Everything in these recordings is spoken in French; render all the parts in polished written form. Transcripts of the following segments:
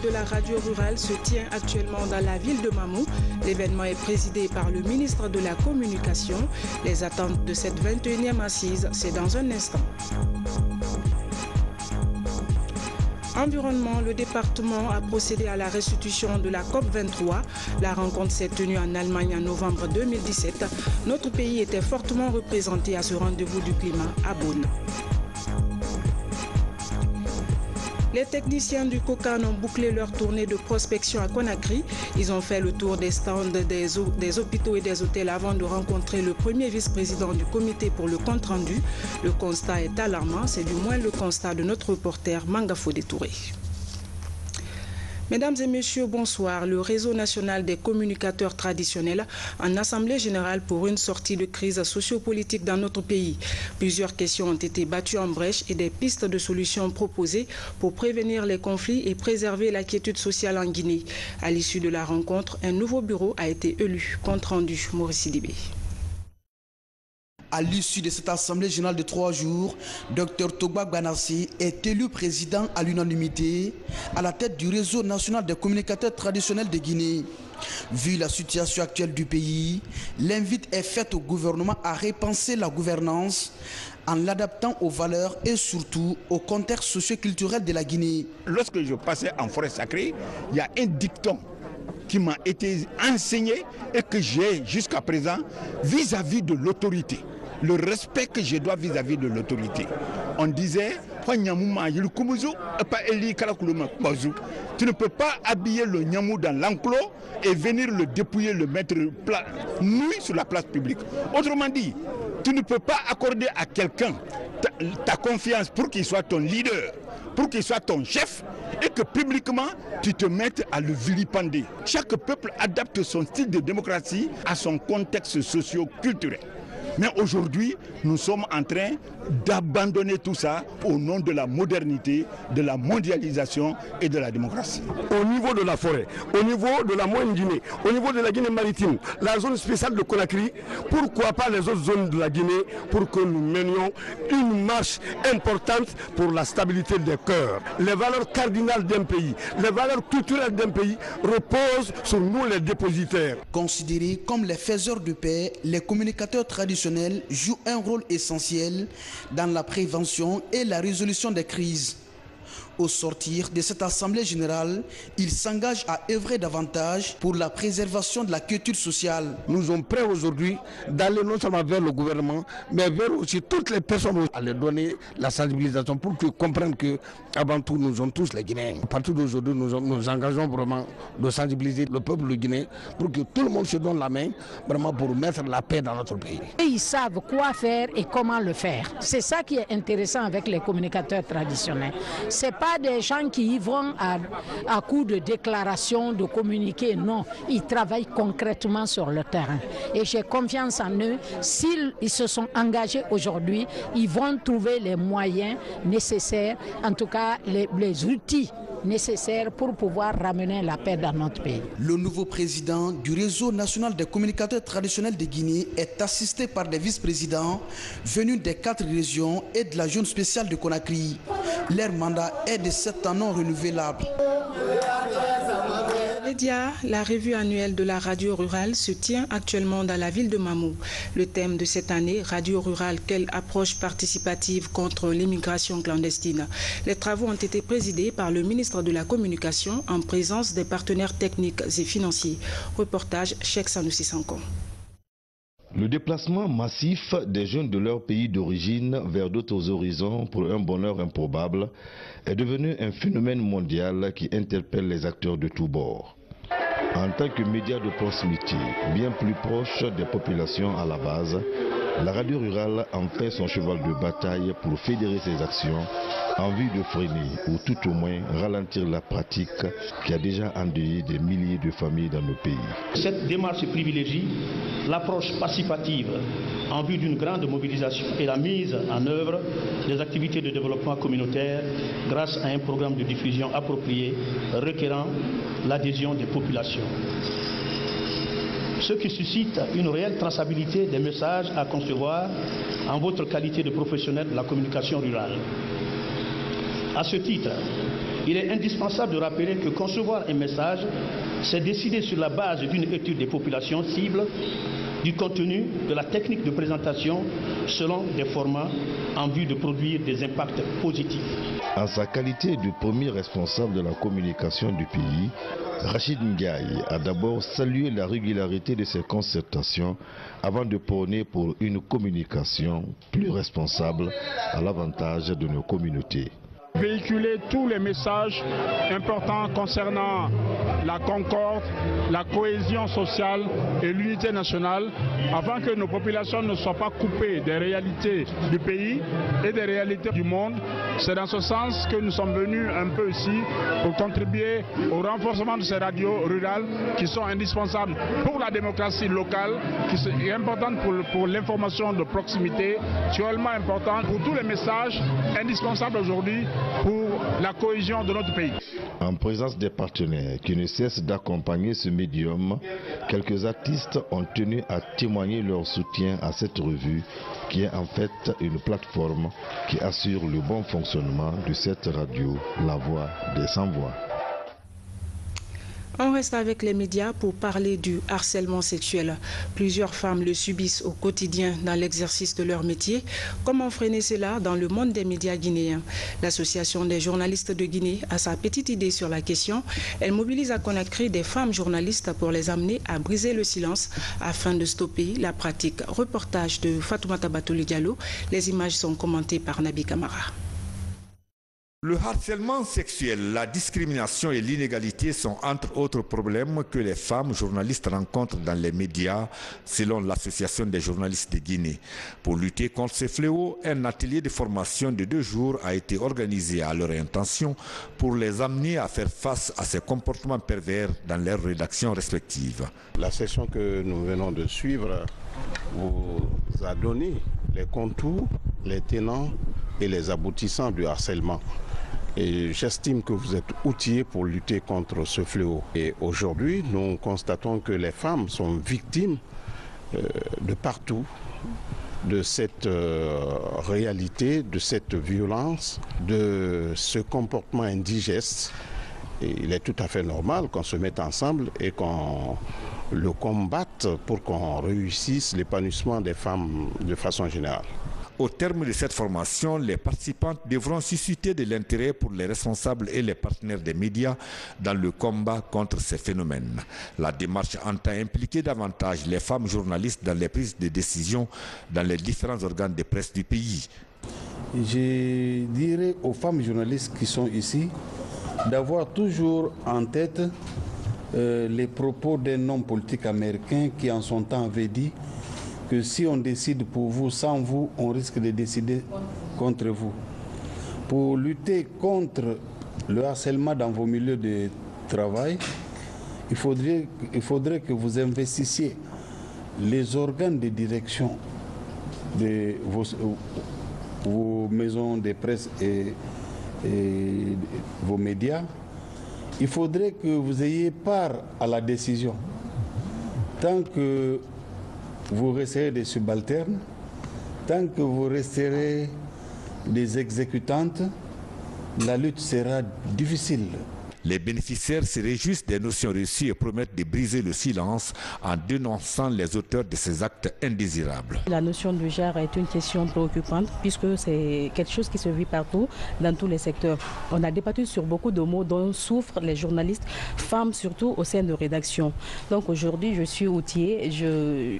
de la radio rurale se tient actuellement dans la ville de Mamou. L'événement est présidé par le ministre de la Communication. Les attentes de cette 21e assise, c'est dans un instant. Environnement, le département a procédé à la restitution de la COP23. La rencontre s'est tenue en Allemagne en novembre 2017. Notre pays était fortement représenté à ce rendez-vous du climat à Bonn. Les techniciens du COCAN ont bouclé leur tournée de prospection à Conakry. Ils ont fait le tour des stands des hôpitaux et des hôtels avant de rencontrer le premier vice-président du comité pour le compte-rendu. Le constat est alarmant, c'est du moins le constat de notre reporter Mangafodé Touré. Mesdames et messieurs, bonsoir. Le réseau national des communicateurs traditionnels en assemblée générale pour une sortie de crise sociopolitique dans notre pays. Plusieurs questions ont été battues en brèche et des pistes de solutions proposées pour prévenir les conflits et préserver la quiétude sociale en Guinée. À l'issue de la rencontre, un nouveau bureau a été élu. Compte rendu, Maurice Sidibé. À l'issue de cette assemblée générale de 3 jours, Dr Togba Banassi est élu président à l'unanimité à la tête du réseau national des communicateurs traditionnels de Guinée. Vu la situation actuelle du pays, l'invite est faite au gouvernement à repenser la gouvernance en l'adaptant aux valeurs et surtout au contexte socio-culturel de la Guinée. Lorsque je passais en forêt sacrée, il y a un dicton qui m'a été enseigné et que j'ai jusqu'à présent vis-à-vis de l'autorité. Le respect que je dois vis-à-vis de l'autorité. On disait, tu ne peux pas habiller le nyamou dans l'enclos et venir le dépouiller, le mettre nu sur la place publique. Autrement dit, tu ne peux pas accorder à quelqu'un ta confiance pour qu'il soit ton leader, pour qu'il soit ton chef, et que publiquement tu te mettes à le vilipender. Chaque peuple adapte son style de démocratie à son contexte socio-culturel. Mais aujourd'hui, nous sommes en train d'abandonner tout ça au nom de la modernité, de la mondialisation et de la démocratie. Au niveau de la forêt, au niveau de la Moyenne Guinée, au niveau de la Guinée maritime, la zone spéciale de Conakry, pourquoi pas les autres zones de la Guinée pour que nous menions une marche importante pour la stabilité des cœurs. Les valeurs cardinales d'un pays, les valeurs culturelles d'un pays reposent sur nous les dépositaires. Considérés comme les faiseurs de paix, les communicateurs traditionnels jouent un rôle essentiel dans la prévention et la résolution des crises. Au sortir de cette assemblée générale, ils s'engagent à œuvrer davantage pour la préservation de la culture sociale. Nous sommes prêts aujourd'hui d'aller non seulement vers le gouvernement, mais vers aussi toutes les personnes, à leur donner la sensibilisation pour qu'ils comprennent que, avant tout, nous sommes tous les Guinéens. À partir d'aujourd'hui, nous engageons vraiment de sensibiliser le peuple guinéen pour que tout le monde se donne la main, vraiment pour mettre la paix dans notre pays. Et ils savent quoi faire et comment le faire. C'est ça qui est intéressant avec les communicateurs traditionnels. C'est pas des gens qui y vont à coup de déclarations, de communiqués, non. Ils travaillent concrètement sur le terrain. Et j'ai confiance en eux. S'ils se sont engagés aujourd'hui, ils vont trouver les moyens nécessaires, en tout cas les outils nécessaires pour pouvoir ramener la paix dans notre pays. Le nouveau président du réseau national des communicateurs traditionnels de Guinée est assisté par des vice-présidents venus des 4 régions et de la zone spéciale de Conakry. Leur mandat est de 7 ans non renouvelable. Média, la revue annuelle de la radio rurale se tient actuellement dans la ville de Mamou. Le thème de cette année, Radio rurale, quelle approche participative contre l'immigration clandestine. Les travaux ont été présidés par le ministre de la Communication en présence des partenaires techniques et financiers. Reportage Cheikh Sanoussi Sanko. Le déplacement massif des jeunes de leur pays d'origine vers d'autres horizons pour un bonheur improbable est devenu un phénomène mondial qui interpelle les acteurs de tous bords. En tant que média de proximité, bien plus proche des populations à la base, la radio rurale en fait son cheval de bataille pour fédérer ses actions en vue de freiner ou tout au moins ralentir la pratique qui a déjà endeuillé des milliers de familles dans nos pays. Cette démarche privilégie l'approche participative en vue d'une grande mobilisation et la mise en œuvre des activités de développement communautaire grâce à un programme de diffusion approprié requérant l'adhésion des populations. Ce qui suscite une réelle traçabilité des messages à concevoir en votre qualité de professionnel de la communication rurale. À ce titre, il est indispensable de rappeler que concevoir un message, c'est décider sur la base d'une étude des populations cibles, du contenu, de la technique de présentation, selon des formats en vue de produire des impacts positifs. En sa qualité de premier responsable de la communication du pays, Rachid Ndiaye a d'abord salué la régularité de ces concertations avant de prôner pour une communication plus responsable à l'avantage de nos communautés. Véhiculer tous les messages importants concernant la concorde, la cohésion sociale et l'unité nationale afin que nos populations ne soient pas coupées des réalités du pays et des réalités du monde. C'est dans ce sens que nous sommes venus un peu ici pour contribuer au renforcement de ces radios rurales qui sont indispensables pour la démocratie locale, qui est importante pour l'information de proximité, actuellement importante pour tous les messages indispensables aujourd'hui pour la cohésion de notre pays. En présence des partenaires qui ne cessent d'accompagner ce médium, quelques artistes ont tenu à témoigner leur soutien à cette revue qui est en fait une plateforme qui assure le bon fonctionnement de cette radio, la voix des sans-voix. On reste avec les médias pour parler du harcèlement sexuel. Plusieurs femmes le subissent au quotidien dans l'exercice de leur métier. Comment freiner cela dans le monde des médias guinéens? L'Association des journalistes de Guinée a sa petite idée sur la question. Elle mobilise à Conakry des femmes journalistes pour les amener à briser le silence afin de stopper la pratique. Reportage de Fatoumata Batouli Diallo. Les images sont commentées par Nabi Kamara. Le harcèlement sexuel, la discrimination et l'inégalité sont entre autres problèmes que les femmes journalistes rencontrent dans les médias, selon l'Association des journalistes de Guinée. Pour lutter contre ces fléaux, un atelier de formation de 2 jours a été organisé à leur intention pour les amener à faire face à ces comportements pervers dans leurs rédactions respectives. La session que nous venons de suivre vous a donné les contours, les tenants et les aboutissants du harcèlement. Et j'estime que vous êtes outillés pour lutter contre ce fléau. Et aujourd'hui, nous constatons que les femmes sont victimes de partout de cette réalité, de cette violence, de ce comportement indigeste. Et il est tout à fait normal qu'on se mette ensemble et qu'on le combatte pour qu'on réussisse l'épanouissement des femmes de façon générale. Au terme de cette formation, les participantes devront susciter de l'intérêt pour les responsables et les partenaires des médias dans le combat contre ces phénomènes. La démarche entend impliquer davantage les femmes journalistes dans les prises de décision dans les différents organes de presse du pays. Je dirais aux femmes journalistes qui sont ici d'avoir toujours en tête les propos d'un homme politique américain qui en son temps avait dit que si on décide pour vous, sans vous, on risque de décider contre vous. Pour lutter contre le harcèlement dans vos milieux de travail, il faudrait que vous investissiez les organes de direction de vos maisons de presse et vos médias. Il faudrait que vous ayez part à la décision. Tant que vous resterez des subalternes, tant que vous resterez des exécutantes, la lutte sera difficile. Les bénéficiaires se réjouissent des notions reçues et promettent de briser le silence en dénonçant les auteurs de ces actes indésirables. La notion de genre est une question préoccupante puisque c'est quelque chose qui se vit partout dans tous les secteurs. On a débattu sur beaucoup de mots dont souffrent les journalistes, femmes surtout au sein de rédaction. Donc aujourd'hui je suis outillée.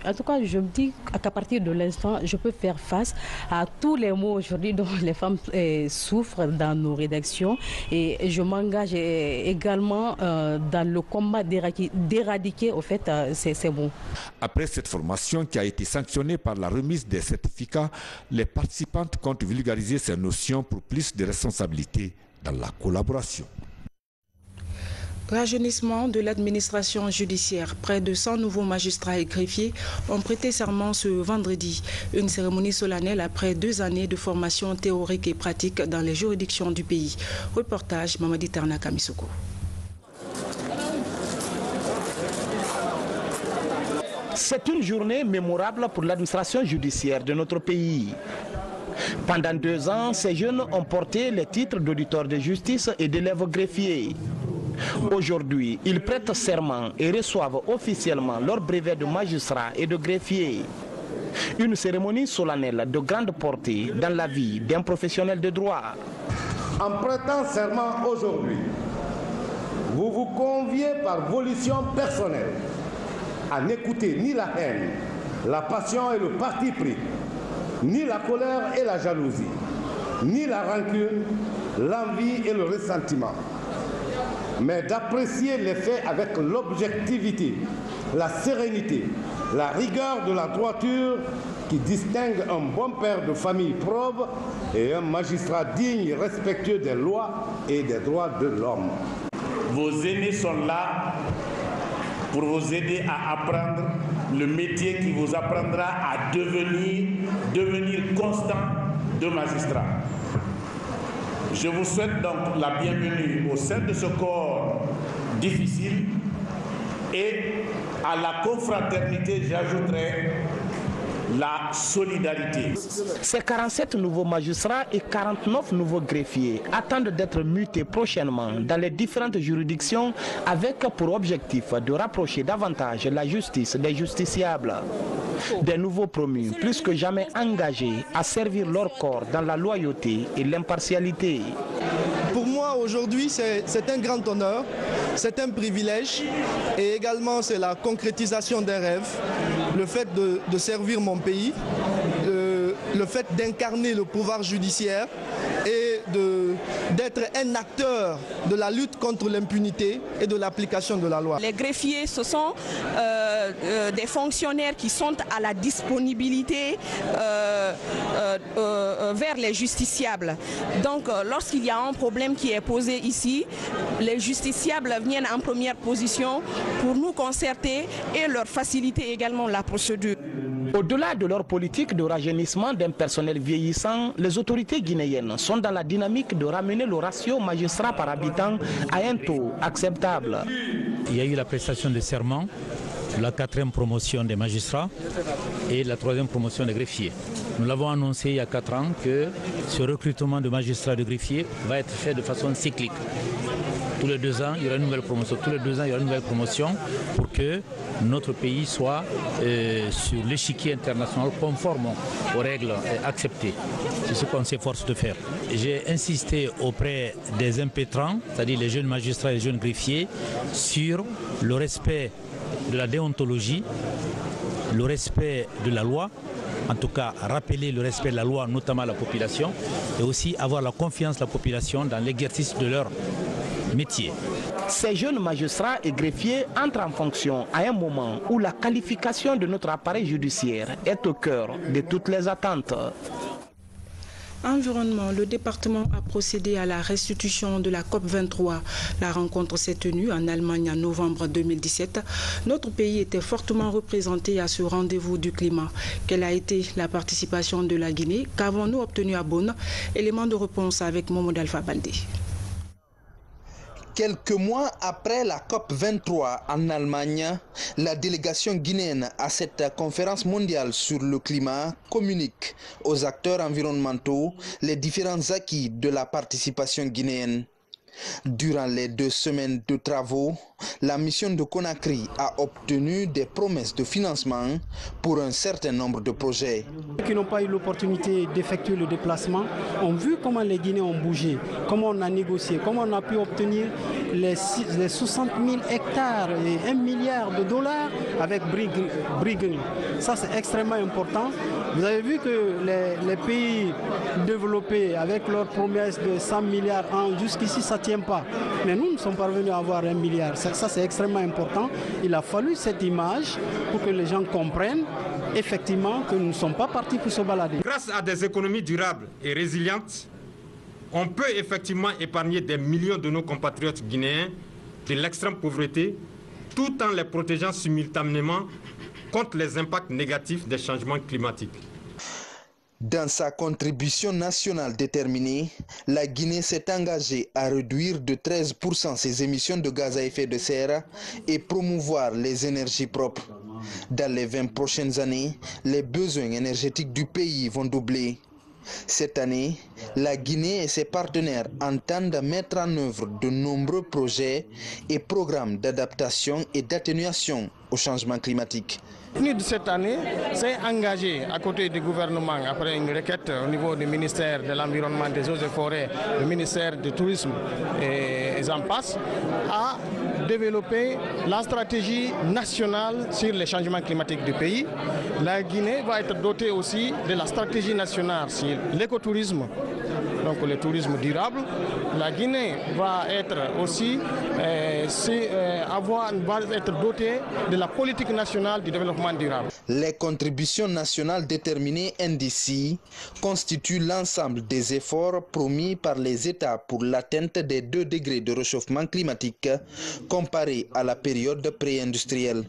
En tout cas je me dis qu'à partir de l'instant je peux faire face à tous les mots aujourd'hui dont les femmes souffrent dans nos rédactions et je m'engage également dans le combat d'éradiquer au fait ces mots. Après cette formation qui a été sanctionnée par la remise des certificats, les participantes comptent vulgariser ces notions pour plus de responsabilité dans la collaboration. Rajeunissement de l'administration judiciaire. Près de 100 nouveaux magistrats et greffiers ont prêté serment ce vendredi. Une cérémonie solennelle après 2 années de formation théorique et pratique dans les juridictions du pays. Reportage Mamadi Tarnaka Misoko. C'est une journée mémorable pour l'administration judiciaire de notre pays. Pendant 2 ans, ces jeunes ont porté les titres d'auditeur de justice et d'élève greffier. Aujourd'hui, ils prêtent serment et reçoivent officiellement leur brevet de magistrat et de greffier. Une cérémonie solennelle de grande portée dans la vie d'un professionnel de droit. En prêtant serment aujourd'hui, vous vous conviez par volition personnelle à n'écouter ni la haine, la passion et le parti pris, ni la colère et la jalousie, ni la rancune, l'envie et le ressentiment, mais d'apprécier les faits avec l'objectivité, la sérénité, la rigueur de la droiture qui distingue un bon père de famille probe et un magistrat digne et respectueux des lois et des droits de l'homme. Vos aînés sont là pour vous aider à apprendre le métier qui vous apprendra à devenir constant de magistrat. Je vous souhaite donc la bienvenue au sein de ce corps difficile et à la confraternité, j'ajouterai la solidarité. Ces 47 nouveaux magistrats et 49 nouveaux greffiers attendent d'être mutés prochainement dans les différentes juridictions avec pour objectif de rapprocher davantage la justice des justiciables. Des nouveaux promus plus que jamais engagés à servir leur corps dans la loyauté et l'impartialité. Pour moi aujourd'hui c'est un grand honneur, c'est un privilège et également c'est la concrétisation d'un rêve, le fait de servir mon pays, le fait d'incarner le pouvoir judiciaire et d'être un acteur de la lutte contre l'impunité et de l'application de la loi. Les greffiers, ce sont des fonctionnaires qui sont à la disponibilité vers les justiciables. Donc lorsqu'il y a un problème qui est posé ici, les justiciables viennent en première position pour nous concerter et leur faciliter également la procédure. Au-delà de leur politique de rajeunissement d'un personnel vieillissant, les autorités guinéennes sont dans la dynamique de ramener le ratio magistrat par habitant à un taux acceptable. Il y a eu la prestation de serment, la 4e promotion des magistrats et la 3e promotion des greffiers. Nous l'avons annoncé il y a 4 ans que ce recrutement de magistrats et de greffiers va être fait de façon cyclique. Tous les 2 ans, il y aura une nouvelle promotion. Tous les 2 ans, il y aura une nouvelle promotion pour que notre pays soit sur l'échiquier international conforme aux règles acceptées. C'est ce qu'on s'efforce de faire. J'ai insisté auprès des impétrants, c'est-à-dire les jeunes magistrats et les jeunes greffiers, sur le respect de la déontologie, le respect de la loi, en tout cas rappeler le respect de la loi, notamment à la population, et aussi avoir la confiance de la population dans l'exercice de leur métier. Ces jeunes magistrats et greffiers entrent en fonction à un moment où la qualification de notre appareil judiciaire est au cœur de toutes les attentes. Environnement, le département a procédé à la restitution de la COP23. La rencontre s'est tenue en Allemagne en novembre 2017. Notre pays était fortement représenté à ce rendez-vous du climat. Quelle a été la participation de la Guinée? Qu'avons-nous obtenu à Bonn? Élément de réponse avec Mohamed Alpha Baldé. Quelques mois après la COP23 en Allemagne, la délégation guinéenne à cette conférence mondiale sur le climat communique aux acteurs environnementaux les différents acquis de la participation guinéenne. Durant les 2 semaines de travaux, la mission de Conakry a obtenu des promesses de financement pour un certain nombre de projets. Ceux qui n'ont pas eu l'opportunité d'effectuer le déplacement ont vu comment les Guinéens ont bougé, comment on a négocié, comment on a pu obtenir les 60 000 hectares et 1 milliard de dollars avec Brigny. Ça c'est extrêmement important. Vous avez vu que les pays développés avec leurs promesses de 100 milliards jusqu'ici ça ne tient pas. Mais nous sommes parvenus à avoir 1 milliard. Ça c'est extrêmement important. Il a fallu cette image pour que les gens comprennent effectivement que nous ne sommes pas partis pour se balader. Grâce à des économies durables et résilientes, on peut effectivement épargner des millions de nos compatriotes guinéens de l'extrême pauvreté tout en les protégeant simultanément contre les impacts négatifs des changements climatiques. Dans sa contribution nationale déterminée, la Guinée s'est engagée à réduire de 13% ses émissions de gaz à effet de serre et promouvoir les énergies propres. Dans les 20 prochaines années, les besoins énergétiques du pays vont doubler. Cette année, la Guinée et ses partenaires entendent mettre en œuvre de nombreux projets et programmes d'adaptation et d'atténuation au changement climatique. PNUD cette année s'est engagé à côté du gouvernement, après une requête au niveau du ministère de l'Environnement, des Eaux et Forêts, le ministère du Tourisme et j'en passe, à développer la stratégie nationale sur les changements climatiques du pays. La Guinée va être dotée aussi de la stratégie nationale sur l'écotourisme, donc le tourisme durable. La Guinée va être aussi va être dotée de la politique nationale du développement durable. Les contributions nationales déterminées NDC constituent l'ensemble des efforts promis par les États pour l'atteinte des 2 degrés de réchauffement climatique comparé à la période pré-industrielle.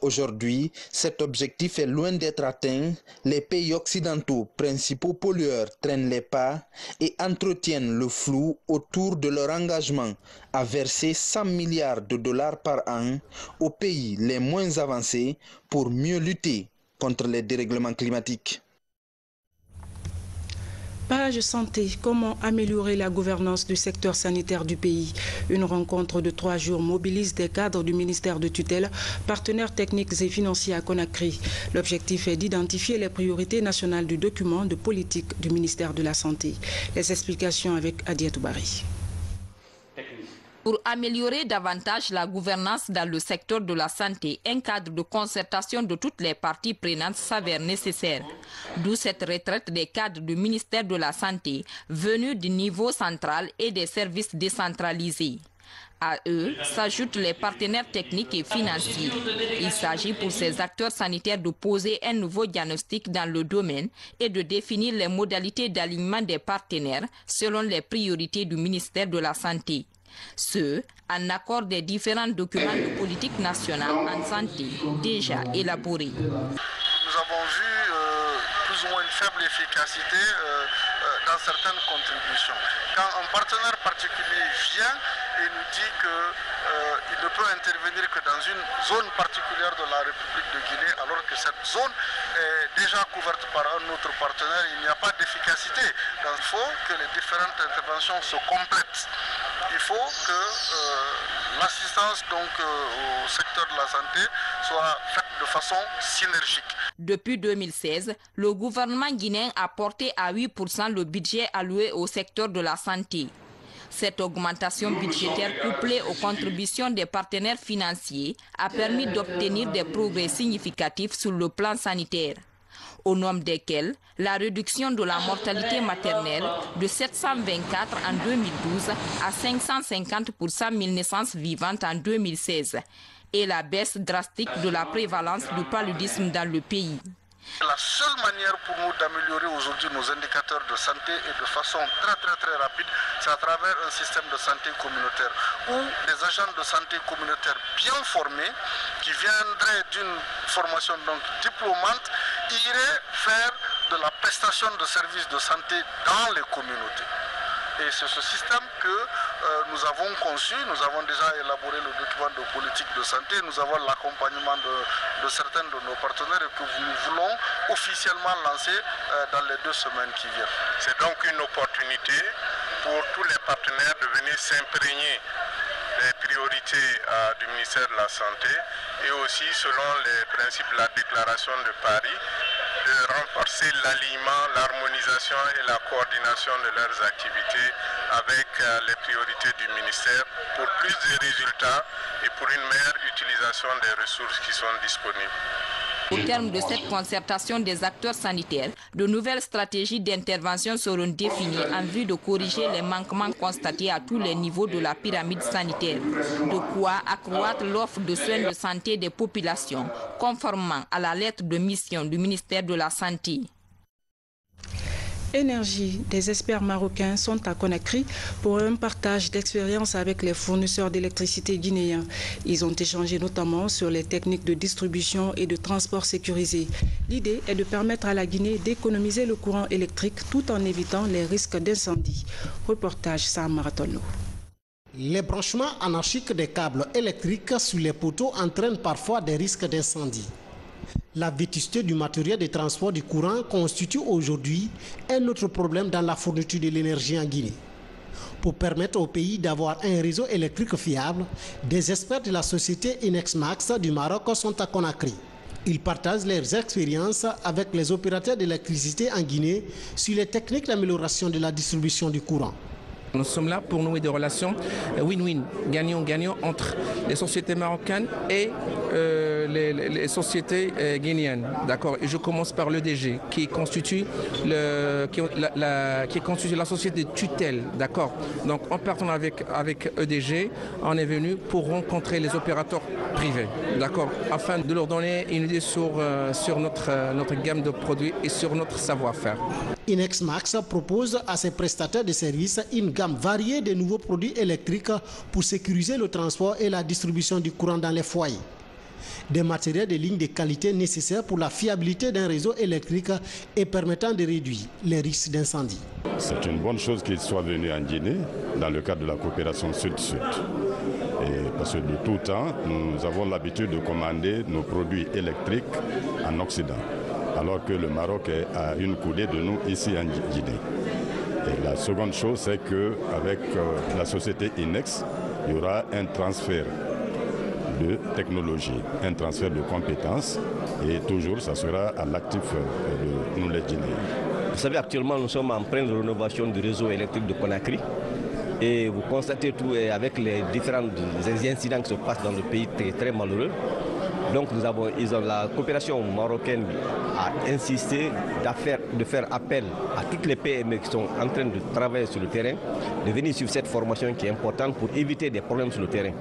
Aujourd'hui, cet objectif est loin d'être atteint. Les pays occidentaux, principaux pollueurs, traînent les pas et entretiennent le flou autour de leur engagement à verser 100 milliards de dollars par an aux pays les moins avancés pour mieux lutter contre les dérèglements climatiques. Page santé, comment améliorer la gouvernance du secteur sanitaire du pays? Une rencontre de 3 jours mobilise des cadres du ministère de tutelle, partenaires techniques et financiers à Conakry. L'objectif est d'identifier les priorités nationales du document de politique du ministère de la Santé. Les explications avec Adiatou Bari. Pour améliorer davantage la gouvernance dans le secteur de la santé, un cadre de concertation de toutes les parties prenantes s'avère nécessaire. D'où cette retraite des cadres du ministère de la Santé, venus du niveau central et des services décentralisés. À eux s'ajoutent les partenaires techniques et financiers. Il s'agit pour ces acteurs sanitaires de poser un nouveau diagnostic dans le domaine et de définir les modalités d'alignement des partenaires selon les priorités du ministère de la Santé. En accord des différents documents de politique nationale en santé déjà élaborés. Nous avons vu plus ou moins une faible efficacité dans certaines contributions. Quand un partenaire particulier vient et nous dit qu'il ne peut intervenir que dans une zone particulière de la République de Guinée, alors que cette zone est déjà couverte par un autre partenaire, il n'y a pas d'efficacité. Donc il faut que les différentes interventions se complètent. Il faut que l'assistance au secteur de la santé soit faite de façon synergique. Depuis 2016, le gouvernement guinéen a porté à 8% le budget alloué au secteur de la santé. Cette augmentation budgétaire couplée aux contributions des partenaires financiers a permis d'obtenir des progrès significatifs sur le plan sanitaire, au nombre desquels la réduction de la mortalité maternelle de 724 en 2012 à 550 pour 100 000 naissances vivantes en 2016 et la baisse drastique de la prévalence du paludisme dans le pays. La seule manière pour nous d'améliorer aujourd'hui nos indicateurs de santé et de façon très rapide, c'est à travers un système de santé communautaire où des agents de santé communautaire bien formés, qui viendraient d'une formation diplômante, iraient faire de la prestation de services de santé dans les communautés. Et c'est ce système que nous avons conçu, nous avons déjà élaboré le document de politique de santé, nous avons l'accompagnement de certains de nos partenaires et que nous voulons officiellement lancer dans les 2 semaines qui viennent. C'est donc une opportunité pour tous les partenaires de venir s'imprégner des priorités du ministère de la Santé et aussi selon les principes de la déclaration de Paris, de renforcer l'alignement, l'harmonisation et la coordination de leurs activités avec les priorités du ministère pour plus de résultats et pour une meilleure utilisation des ressources qui sont disponibles. Au terme de cette concertation des acteurs sanitaires, de nouvelles stratégies d'intervention seront définies en vue de corriger les manquements constatés à tous les niveaux de la pyramide sanitaire. De quoi accroître l'offre de soins de santé des populations, conformément à la lettre de mission du ministère de la Santé. Énergie, des experts marocains sont à Conakry pour un partage d'expériences avec les fournisseurs d'électricité guinéens. Ils ont échangé notamment sur les techniques de distribution et de transport sécurisés. L'idée est de permettre à la Guinée d'économiser le courant électrique tout en évitant les risques d'incendie. Reportage Sam Maratono. Les branchements anarchiques des câbles électriques sur les poteaux entraînent parfois des risques d'incendie. La vétusté du matériel de transport du courant constitue aujourd'hui un autre problème dans la fourniture de l'énergie en Guinée. Pour permettre au pays d'avoir un réseau électrique fiable, des experts de la société Inexmax du Maroc sont à Conakry. Ils partagent leurs expériences avec les opérateurs d'électricité en Guinée sur les techniques d'amélioration de la distribution du courant. Nous sommes là pour nouer des relations win-win, gagnant-gagnant entre les sociétés marocaines et les sociétés guinéennes. D'accord. Et je commence par l'EDG qui constitue la société de tutelle. D'accord. Donc en partant avec EDG, on est venu pour rencontrer les opérateurs privés. D'accord. Afin de leur donner une idée sur notre gamme de produits et sur notre savoir-faire. Inexmax propose à ses prestataires de services une gamme variée de nouveaux produits électriques pour sécuriser le transport et la distribution du courant dans les foyers. Des matériels de ligne de qualité nécessaires pour la fiabilité d'un réseau électrique et permettant de réduire les risques d'incendie. C'est une bonne chose qu'ils soient venus en Guinée dans le cadre de la coopération Sud-Sud. Parce que de tout temps, nous avons l'habitude de commander nos produits électriques en Occident, alors que le Maroc est à une coudée de nous ici en Guinée. Et la seconde chose, c'est qu'avec la société Inex, il y aura un transfert de technologie, un transfert de compétences, et toujours ça sera à l'actif de nous les Guinéens. Vous savez, actuellement nous sommes en pleine rénovation du réseau électrique de Conakry. Et vous constatez tout avec les différents incidents qui se passent dans le pays très, très malheureux. Donc la coopération marocaine a insisté de faire appel à toutes les PME qui sont en train de travailler sur le terrain, de venir suivre cette formation qui est importante pour éviter des problèmes sur le terrain.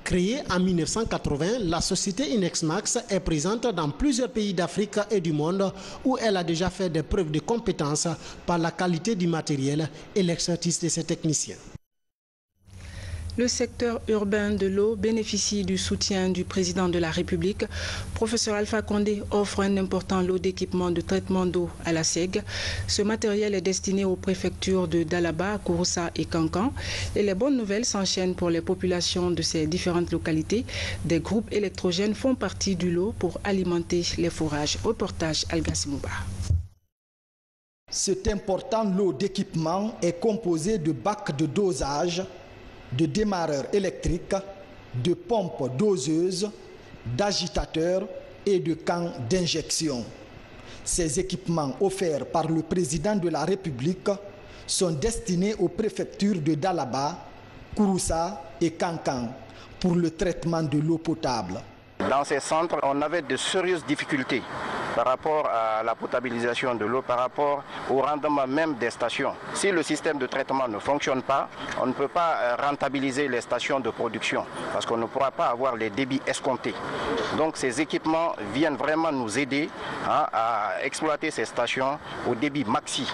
Créée en 1980, la société Inexmax est présente dans plusieurs pays d'Afrique et du monde où elle a déjà fait des preuves de compétences par la qualité du matériel et l'expertise de ses techniciens. Le secteur urbain de l'eau bénéficie du soutien du président de la République. Professeur Alpha Condé offre un important lot d'équipements de traitement d'eau à la SEG. Ce matériel est destiné aux préfectures de Dalaba, Kouroussa et Kankan. Et les bonnes nouvelles s'enchaînent pour les populations de ces différentes localités. Des groupes électrogènes font partie du lot pour alimenter les forages. Reportage Al-Gassimouba. Cet important lot d'équipements est composé de bacs de dosage, de démarreurs électriques, de pompes doseuses, d'agitateurs et de camps d'injection. Ces équipements offerts par le président de la République sont destinés aux préfectures de Dalaba, Kouroussa et Kankan pour le traitement de l'eau potable. Dans ces centres, on avait de sérieuses difficultés par rapport à la potabilisation de l'eau, par rapport au rendement même des stations. Si le système de traitement ne fonctionne pas, on ne peut pas rentabiliser les stations de production parce qu'on ne pourra pas avoir les débits escomptés. Donc ces équipements viennent vraiment nous aider à exploiter ces stations au débit maxi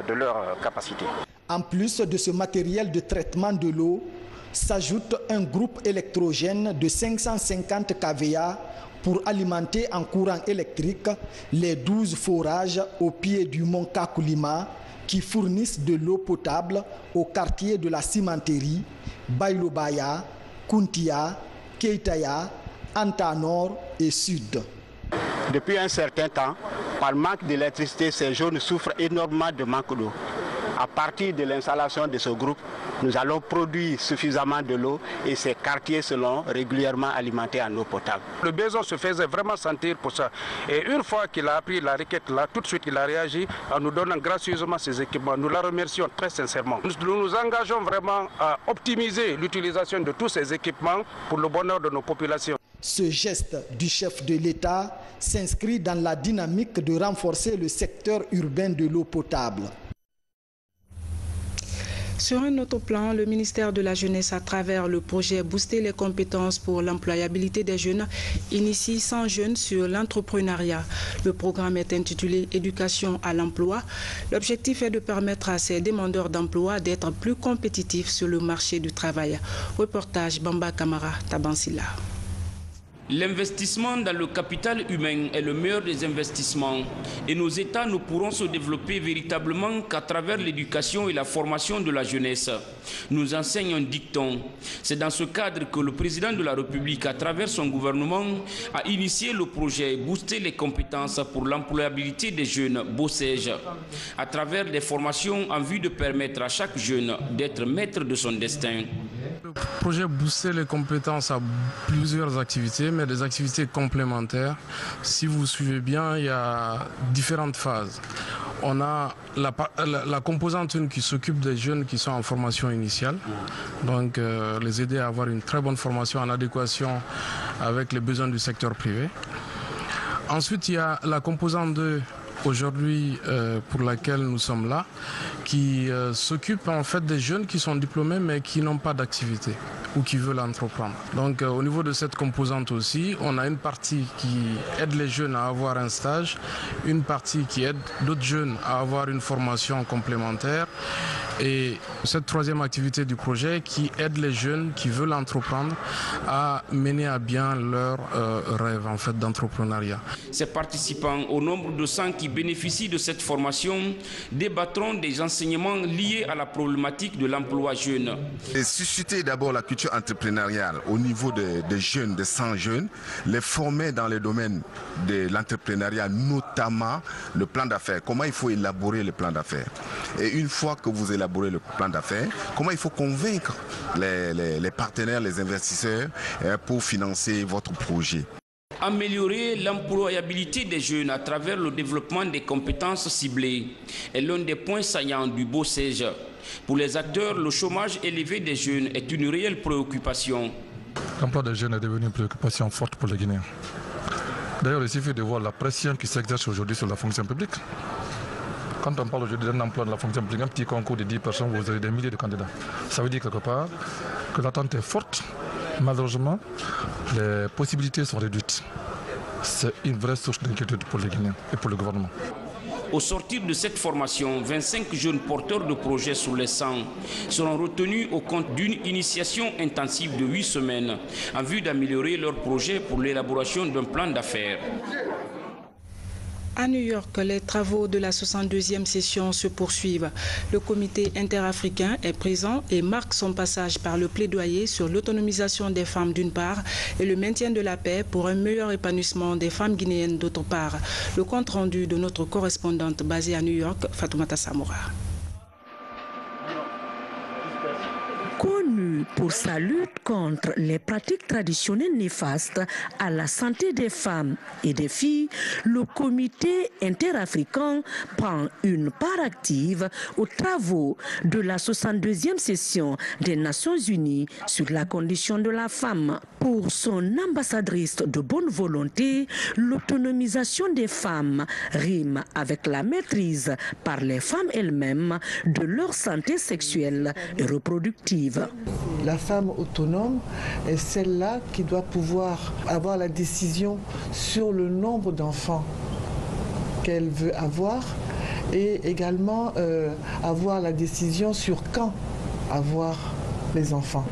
de leur capacité. En plus de ce matériel de traitement de l'eau, s'ajoute un groupe électrogène de 550 kVA pour alimenter en courant électrique les 12 forages au pied du mont Kakoulima qui fournissent de l'eau potable aux quartiers de la cimenterie, Bailobaya, Kuntia, Keitaya, Anta Nord et Sud. Depuis un certain temps, par manque d'électricité, ces zones souffrent énormément de manque d'eau. À partir de l'installation de ce groupe, nous allons produire suffisamment de l'eau et ces quartiers seront régulièrement alimentés en eau potable. Le besoin se faisait vraiment sentir pour ça. Et une fois qu'il a appris la requête là, tout de suite il a réagi en nous donnant gracieusement ces équipements. Nous la remercions très sincèrement. Nous nous engageons vraiment à optimiser l'utilisation de tous ces équipements pour le bonheur de nos populations. Ce geste du chef de l'État s'inscrit dans la dynamique de renforcer le secteur urbain de l'eau potable. Sur un autre plan, le ministère de la Jeunesse, à travers le projet Booster les compétences pour l'employabilité des jeunes, initie 100 jeunes sur l'entrepreneuriat. Le programme est intitulé Éducation à l'emploi. L'objectif est de permettre à ces demandeurs d'emploi d'être plus compétitifs sur le marché du travail. Reportage Bamba Kamara, Tabansila. L'investissement dans le capital humain est le meilleur des investissements et nos États ne pourront se développer véritablement qu'à travers l'éducation et la formation de la jeunesse. Nous enseigne un dicton. C'est dans ce cadre que le président de la République, à travers son gouvernement, a initié le projet Booster les compétences pour l'employabilité des jeunes, BOSEJ, à travers des formations en vue de permettre à chaque jeune d'être maître de son destin. Le projet Booster les compétences a plusieurs activités, mais des activités complémentaires. Si vous suivez bien, il y a différentes phases. On a la composante 1 qui s'occupe des jeunes qui sont en formation initiale, donc les aider à avoir une très bonne formation en adéquation avec les besoins du secteur privé. Ensuite, il y a la composante 2 aujourd'hui pour laquelle nous sommes là, qui s'occupe en fait des jeunes qui sont diplômés mais qui n'ont pas d'activité ou qui veulent entreprendre. Donc au niveau de cette composante aussi, on a une partie qui aide les jeunes à avoir un stage, une partie qui aide d'autres jeunes à avoir une formation complémentaire et cette troisième activité du projet qui aide les jeunes qui veulent entreprendre à mener à bien leur rêve en fait d'entrepreneuriat. Ces participants, au nombre de 100 qui bénéficient de cette formation, débattront des enseignements liés à la problématique de l'emploi jeune. Et susciter d'abord la culture entrepreneuriale au niveau des jeunes, des 100 jeunes, les former dans les domaines de l'entrepreneuriat, notamment le plan d'affaires. Comment il faut élaborer le plan d'affaires. Et une fois que vous élaborez le plan d'affaires, comment il faut convaincre les partenaires, les investisseurs pour financer votre projet. Améliorer l'employabilité des jeunes à travers le développement des compétences ciblées est l'un des points saillants du BOSEJ. Pour les acteurs, le chômage élevé des jeunes est une réelle préoccupation. L'emploi des jeunes est devenu une préoccupation forte pour les Guinéens. D'ailleurs, il suffit de voir la pression qui s'exerce aujourd'hui sur la fonction publique. Quand on parle aujourd'hui d'un emploi de la fonction publique, un petit concours de 10 personnes, vous avez des milliers de candidats. Ça veut dire quelque part que l'attente est forte. Malheureusement, les possibilités sont réduites. C'est une vraie source d'inquiétude pour les Guinéens et pour le gouvernement. Au sortir de cette formation, 25 jeunes porteurs de projets sous les 100 seront retenus au compte d'une initiation intensive de 8 semaines en vue d'améliorer leurs projets pour l'élaboration d'un plan d'affaires. À New York, les travaux de la 62e session se poursuivent. Le comité interafricain est présent et marque son passage par le plaidoyer sur l'autonomisation des femmes d'une part et le maintien de la paix pour un meilleur épanouissement des femmes guinéennes d'autre part. Le compte rendu de notre correspondante basée à New York, Fatoumata Samoura. Connu pour sa lutte contre les pratiques traditionnelles néfastes à la santé des femmes et des filles, le comité interafricain prend une part active aux travaux de la 62e session des Nations Unies sur la condition de la femme. Pour son ambassadrice de bonne volonté, l'autonomisation des femmes rime avec la maîtrise par les femmes elles-mêmes de leur santé sexuelle et reproductive. La femme autonome est celle-là qui doit pouvoir avoir la décision sur le nombre d'enfants qu'elle veut avoir et également avoir la décision sur quand avoir les enfants,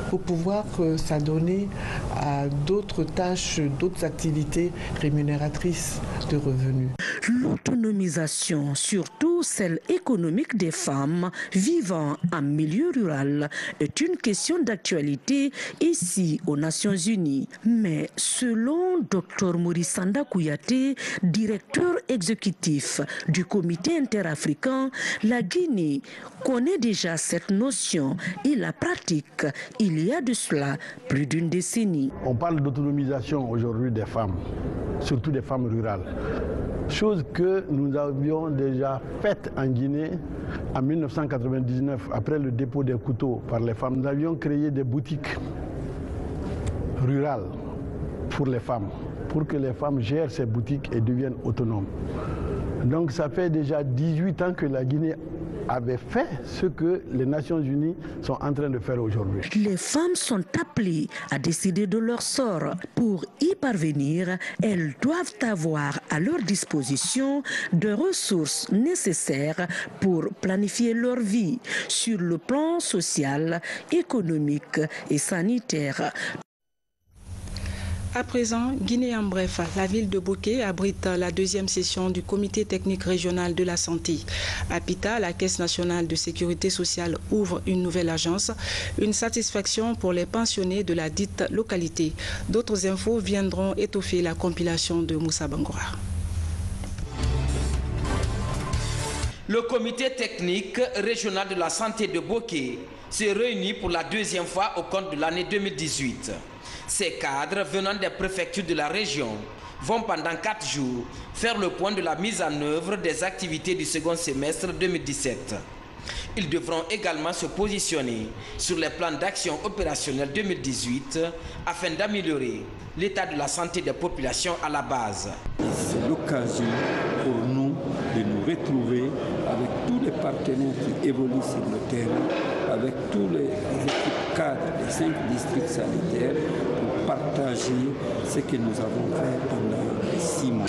pour pouvoir s'adonner à d'autres tâches, d'autres activités rémunératrices de revenus. L'autonomisation, surtout celle économique des femmes vivant en milieu rural, est une question d'actualité ici aux Nations Unies. Mais selon Dr Mourisanda Kouyaté, directeur exécutif du comité interafricain, la Guinée connaît déjà cette notion et la pratique il y a de cela plus d'une décennie. On parle d'autonomisation aujourd'hui des femmes, surtout des femmes rurales. Chose que nous avions déjà faite en Guinée en 1999, après le dépôt des couteaux par les femmes. Nous avions créé des boutiques rurales pour les femmes, pour que les femmes gèrent ces boutiques et deviennent autonomes. Donc ça fait déjà 18 ans que la Guinée avait fait ce que les Nations Unies sont en train de faire aujourd'hui. Les femmes sont appelées à décider de leur sort. Pour y parvenir, elles doivent avoir à leur disposition des ressources nécessaires pour planifier leur vie sur le plan social, économique et sanitaire. À présent, Guinée en bref, la ville de Bokeh abrite la deuxième session du comité technique régional de la santé. À Pita, la Caisse nationale de sécurité sociale ouvre une nouvelle agence, une satisfaction pour les pensionnés de la dite localité. D'autres infos viendront étoffer la compilation de Moussa Bangoura. Le comité technique régional de la santé de Bokeh se réunit pour la deuxième fois au compte de l'année 2018. Ces cadres venant des préfectures de la région vont pendant 4 jours faire le point de la mise en œuvre des activités du second semestre 2017. Ils devront également se positionner sur les plans d'action opérationnelle 2018 afin d'améliorer l'état de la santé des populations à la base. C'est l'occasion pour nous de nous retrouver avec tous les partenaires qui évoluent sur le terrain, avec tous les équipes cadres des 5 districts sanitaires pour partager ce que nous avons fait pendant les 6 mois.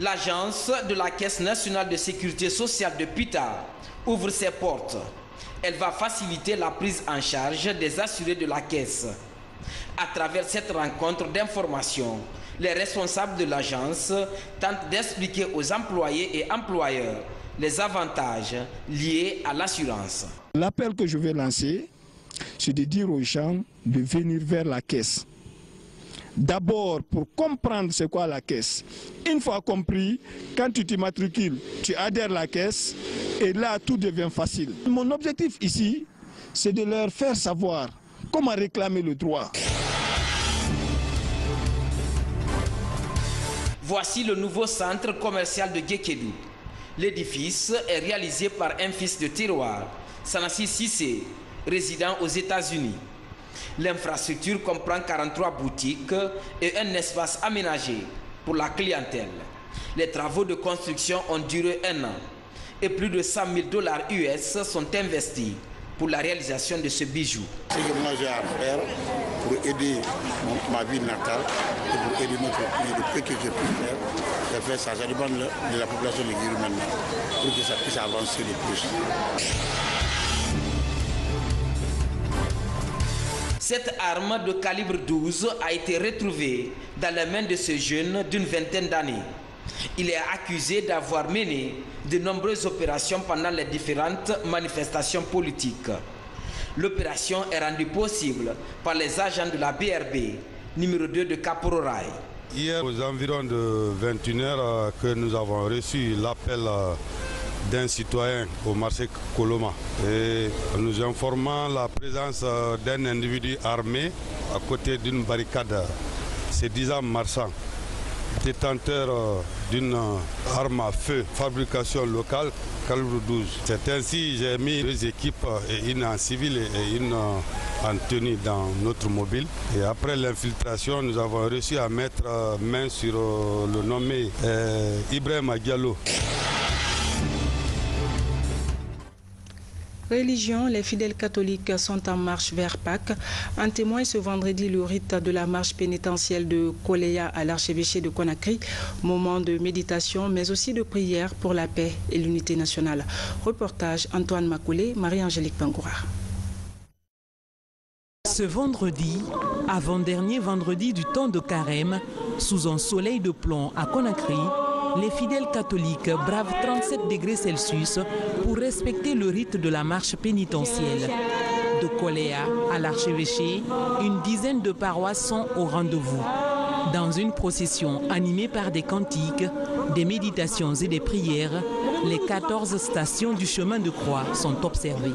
L'agence de la Caisse nationale de sécurité sociale de Pita ouvre ses portes. Elle va faciliter la prise en charge des assurés de la Caisse. À travers cette rencontre d'information, les responsables de l'agence tentent d'expliquer aux employés et employeurs les avantages liés à l'assurance. L'appel que je vais lancer, c'est de dire aux gens de venir vers la Caisse. D'abord, pour comprendre c'est quoi la Caisse. Une fois compris, quand tu t'immatricules, tu adhères à la Caisse et là, tout devient facile. Mon objectif ici, c'est de leur faire savoir comment réclamer le droit. Voici le nouveau centre commercial de Gekedou. L'édifice est réalisé par un fils de terroir, Sanassi Sissé, résident aux États-Unis. L'infrastructure comprend 43 boutiques et un espace aménagé pour la clientèle. Les travaux de construction ont duré 1 an et plus de $100 000 US sont investis pour la réalisation de ce bijou. Ce que moi j'ai à faire pour aider ma ville natale et pour aider notre pays, le peu que je peux faire ça. Ça dépend de la population de Guirou maintenant pour que ça puisse avancer le plus. Cette arme de calibre 12 a été retrouvée dans les mains de ce jeune d'une vingtaine d'années. Il est accusé d'avoir mené de nombreuses opérations pendant les différentes manifestations politiques. L'opération est rendue possible par les agents de la BRB, numéro 2 de Kapororaï. Hier, aux environs de 21h, que nous avons reçu l'appel d'un citoyen au marché Koloma et nous informant la présence d'un individu armé à côté d'une barricade, se disant marchand, détenteur d'une arme à feu, fabrication locale, calibre 12. C'est ainsi que j'ai mis 2 équipes, une en civil et une en tenue dans notre mobile. Et après l'infiltration, nous avons réussi à mettre main sur le nommé Ibrahim Diallo. Religion, les fidèles catholiques sont en marche vers Pâques. En témoigne ce vendredi le rite de la marche pénitentielle de Koleya à l'archevêché de Conakry, moment de méditation mais aussi de prière pour la paix et l'unité nationale. Reportage Antoine Makoulé, Marie-Angélique Bangoura. Ce vendredi, avant-dernier vendredi du temps de carême, sous un soleil de plomb à Conakry, les fidèles catholiques bravent 37 degrés Celsius pour respecter le rite de la marche pénitentielle. De Koleya à l'archevêché, une dizaine de paroisses sont au rendez-vous. Dans une procession animée par des cantiques, des méditations et des prières, les 14 stations du chemin de croix sont observées.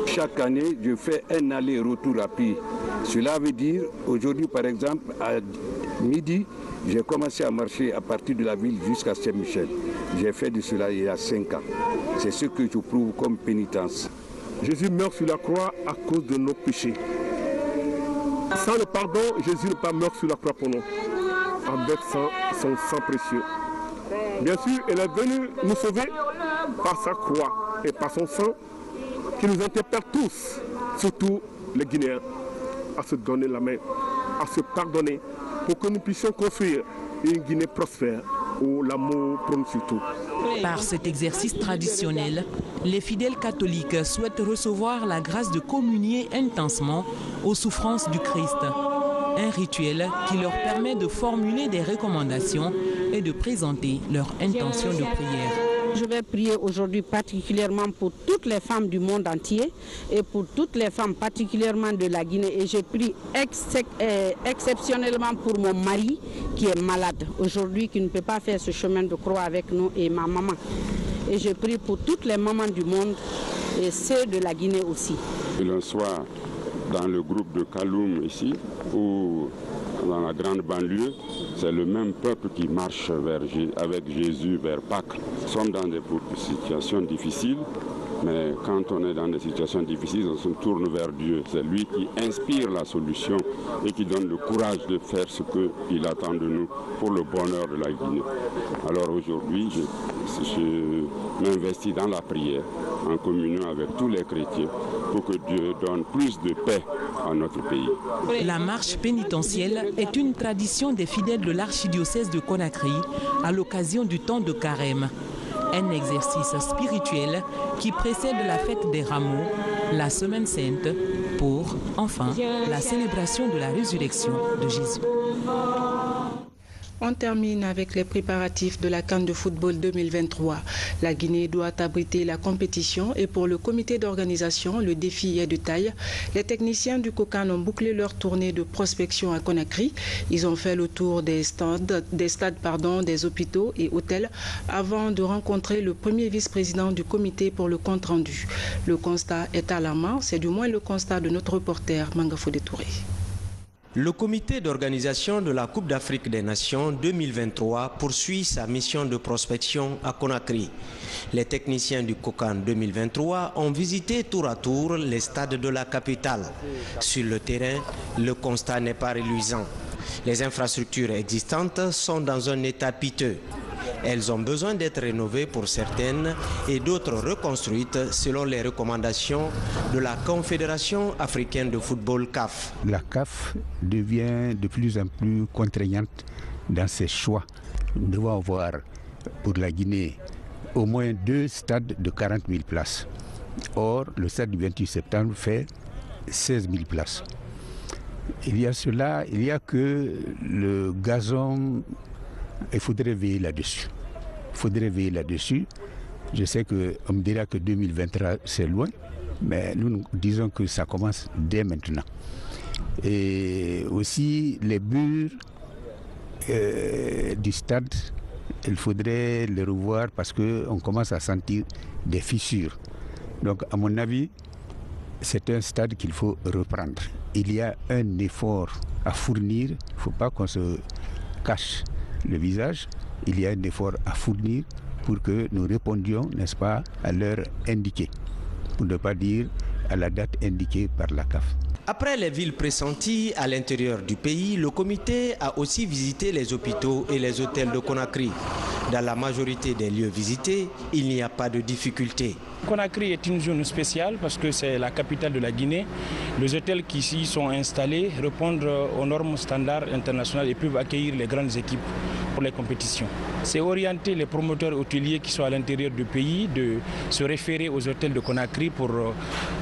Chaque année, je fais un aller-retour à pied. Cela veut dire, aujourd'hui par exemple, à midi, j'ai commencé à marcher à partir de la ville jusqu'à Saint-Michel. J'ai fait de cela il y a 5 ans. C'est ce que je prouve comme pénitence. Jésus meurt sur la croix à cause de nos péchés. Sans le pardon, Jésus n'est pas mort sur la croix pour nous, avec son sang précieux. Bien sûr, il est venu nous sauver par sa croix et par son sang qui nous interpelle tous, surtout les Guinéens, à se donner la main, à se pardonner, pour que nous puissions construire une Guinée prospère où l'amour prône surtout. Par cet exercice traditionnel, les fidèles catholiques souhaitent recevoir la grâce de communier intensement aux souffrances du Christ. Un rituel qui leur permet de formuler des recommandations et de présenter leur intention de prière. Je vais prier aujourd'hui particulièrement pour toutes les femmes du monde entier et pour toutes les femmes particulièrement de la Guinée. Et je prie exceptionnellement pour mon mari qui est malade aujourd'hui, qui ne peut pas faire ce chemin de croix avec nous, et ma maman. Et je prie pour toutes les mamans du monde et ceux de la Guinée aussi. Le soir, dans le groupe de Kaloum ici, ou dans la grande banlieue, c'est le même peuple qui marche avec Jésus vers Pâques. Nous sommes dans des situations difficiles, mais quand on est dans des situations difficiles, on se tourne vers Dieu. C'est lui qui inspire la solution et qui donne le courage de faire ce qu'il attend de nous pour le bonheur de la Guinée. Alors aujourd'hui, je m'investis dans la prière en communion avec tous les chrétiens pour que Dieu donne plus de paix à notre pays. La marche pénitentielle est une tradition des fidèles de l'archidiocèse de Conakry à l'occasion du temps de carême. Un exercice spirituel qui précède la fête des rameaux, la Semaine Sainte, pour, enfin, la célébration de la résurrection de Jésus. On termine avec les préparatifs de la CAN de football 2023. La Guinée doit abriter la compétition et pour le comité d'organisation, le défi est de taille. Les techniciens du COCAN ont bouclé leur tournée de prospection à Conakry. Ils ont fait le tour des stades, des hôpitaux et hôtels avant de rencontrer le premier vice-président du comité pour le compte-rendu. Le constat est alarmant, c'est du moins le constat de notre reporter Mangafodé Touré. Le comité d'organisation de la Coupe d'Afrique des Nations 2023 poursuit sa mission de prospection à Conakry. Les techniciens du COCAN 2023 ont visité tour à tour les stades de la capitale. Sur le terrain, le constat n'est pas reluisant. Les infrastructures existantes sont dans un état piteux. Elles ont besoin d'être rénovées pour certaines et d'autres reconstruites selon les recommandations de la Confédération africaine de football CAF. La CAF devient de plus en plus contraignante dans ses choix. Nous devons avoir pour la Guinée au moins 2 stades de 40 000 places. Or, le stade du 28 septembre fait 16 000 places. Il y a cela, il n'y a que le gazon. Il faudrait veiller là-dessus. Je sais qu'on me dira que 2023 c'est loin, mais nous disons que ça commence dès maintenant. Et aussi les murs du stade, il faudrait les revoir parce qu'on commence à sentir des fissures. Donc à mon avis, c'est un stade qu'il faut reprendre. Il y a un effort à fournir, il ne faut pas qu'on se cache le visage, il y a un effort à fournir pour que nous répondions, n'est-ce pas, à l'heure indiquée, pour ne pas dire à la date indiquée par la CAF. Après les villes pressenties à l'intérieur du pays, le comité a aussi visité les hôpitaux et les hôtels de Conakry. Dans la majorité des lieux visités, il n'y a pas de difficulté. Conakry est une zone spéciale parce que c'est la capitale de la Guinée. Les hôtels qui ici sont installés répondent aux normes standards internationales et peuvent accueillir les grandes équipes pour les compétitions. C'est orienter les promoteurs hôteliers qui sont à l'intérieur du pays de se référer aux hôtels de Conakry pour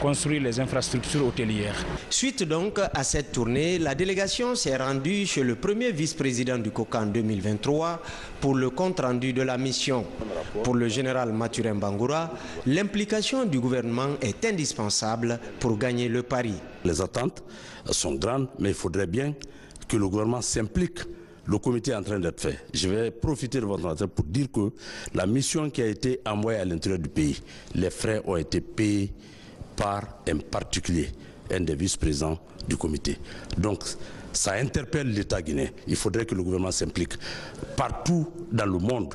construire les infrastructures hôtelières. Suite donc à cette tournée, la délégation s'est rendue chez le premier vice-président du COCAN 2023 pour le compte-rendu de la mission. Pour le général Mathurin Bangoura, l'implication du gouvernement est indispensable pour gagner le pari. Les attentes sont grandes, mais il faudrait bien que le gouvernement s'implique. Le comité est en train d'être fait. Je vais profiter de votre entretien pour dire que la mission qui a été envoyée à l'intérieur du pays, les frais ont été payés par un particulier, un des vice-présidents du comité. Donc, ça interpelle l'État guinéen. Il faudrait que le gouvernement s'implique. Partout dans le monde,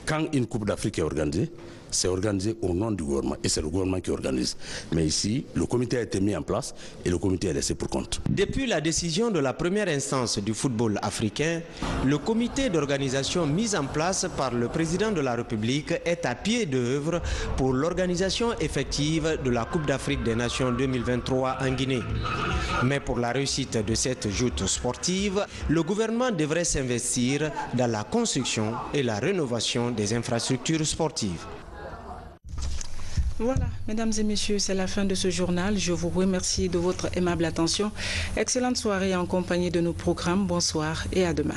quand une Coupe d'Afrique est organisée, c'est organisé au nom du gouvernement et c'est le gouvernement qui organise. Mais ici, le comité a été mis en place et le comité est laissé pour compte. Depuis la décision de la première instance du football africain, le comité d'organisation mis en place par le président de la République est à pied d'œuvre pour l'organisation effective de la Coupe d'Afrique des Nations 2023 en Guinée. Mais pour la réussite de cette joute sportive, le gouvernement devrait s'investir dans la construction et la rénovation des infrastructures sportives. Voilà, mesdames et messieurs, c'est la fin de ce journal. Je vous remercie de votre aimable attention. Excellente soirée en compagnie de nos programmes. Bonsoir et à demain.